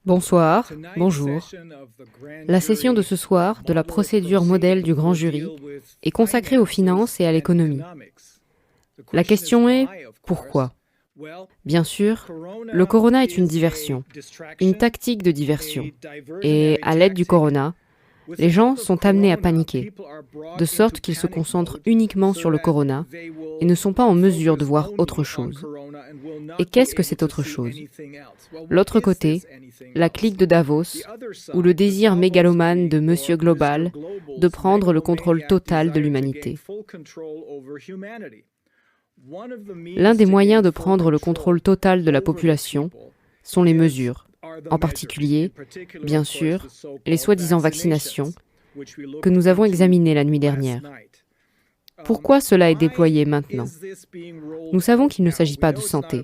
Bonsoir, bonjour. La session de ce soir de la procédure modèle du grand jury est consacrée aux finances et à l'économie. La question est pourquoi? Bien sûr, le corona est une diversion, une tactique de diversion. Et à l'aide du corona, les gens sont amenés à paniquer, de sorte qu'ils se concentrent uniquement sur le corona et ne sont pas en mesure de voir autre chose. Et qu'est-ce que cette autre chose? L'autre côté, la clique de Davos, ou le désir mégalomane de Monsieur Global de prendre le contrôle total de l'humanité. L'un des moyens de prendre le contrôle total de la population sont les mesures, en particulier, bien sûr, les soi-disant vaccinations, que nous avons examinées la nuit dernière. Pourquoi cela est déployé maintenant? Nous savons qu'il ne s'agit pas de santé.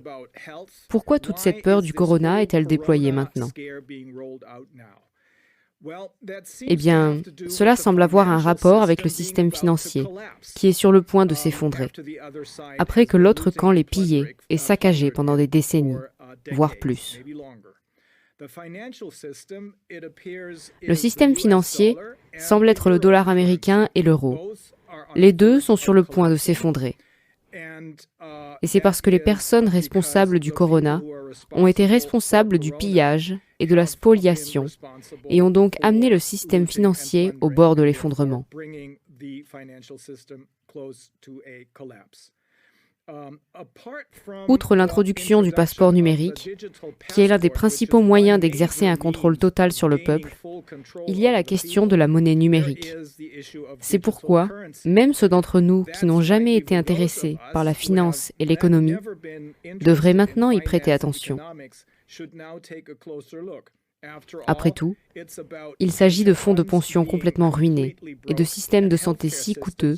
Pourquoi toute cette peur du corona est-elle déployée maintenant? Eh bien, cela semble avoir un rapport avec le système financier, qui est sur le point de s'effondrer, après que l'autre camp l'ait pillé et saccagé pendant des décennies, voire plus. Le système financier semble être le dollar américain et l'euro. Les deux sont sur le point de s'effondrer. Et c'est parce que les personnes responsables du corona ont été responsables du pillage et de la spoliation et ont donc amené le système financier au bord de l'effondrement. Outre l'introduction du passeport numérique, qui est l'un des principaux moyens d'exercer un contrôle total sur le peuple, il y a la question de la monnaie numérique. C'est pourquoi, même ceux d'entre nous qui n'ont jamais été intéressés par la finance et l'économie devraient maintenant y prêter attention. Après tout, il s'agit de fonds de pension complètement ruinés et de systèmes de santé si coûteux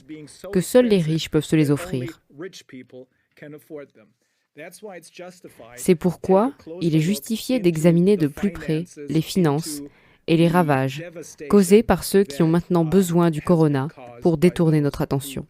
que seuls les riches peuvent se les offrir. C'est pourquoi il est justifié d'examiner de plus près les finances et les ravages causés par ceux qui ont maintenant besoin du corona pour détourner notre attention.